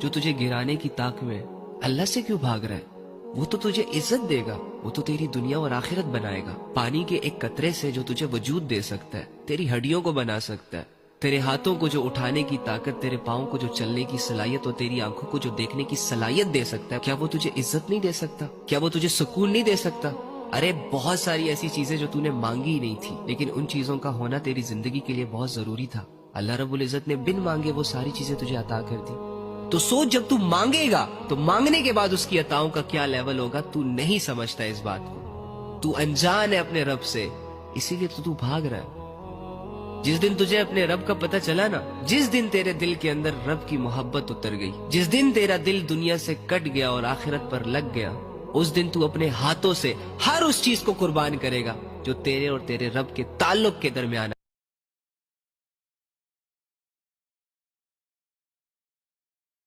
जो तुझे गिराने की ताक में है, अल्लाह से क्यों भाग रहा है? वो तो तुझे इज्जत देगा, वो तो तेरी दुनिया और आखिरत बनाएगा। पानी के एक कतरे से जो तुझे वजूद दे सकता है, तेरी हड्डियों को बना सकता है, तेरे हाथों को जो उठाने की ताकत, तेरे पाँव को जो चलने की सलाहियत और तेरी आंखों को जो देखने की सलाहियत दे सकता है, क्या वो तुझे इज्जत नहीं दे सकता? क्या वो तुझे सुकून नहीं दे सकता? अरे बहुत सारी ऐसी चीजें जो तूने मांगी ही नहीं थी, लेकिन उन चीजों का होना तेरी जिंदगी के लिए बहुत जरूरी था। अल्लाह रब्बुल इज्जत ने बिन मांगे वो सारी चीजें तुझे अता कर दी। तो सोच, जब तू मांगेगा तो मांगने के बाद उसकी अताओं का क्या लेवल होगा, तू नहीं समझता इस बात को। तू अनजान है अपने रब से, इसीलिए तो तू भाग रहा है। जिस दिन तुझे अपने रब का पता चला ना, जिस दिन तेरे दिल के अंदर रब की मोहब्बत उतर गई, जिस दिन तेरा दिल दुनिया से कट गया और आखिरत पर लग गया, उस दिन तू अपने हाथों से हर उस चीज को कुर्बान करेगा जो तेरे और तेरे रब के ताल्लुक के दरमियान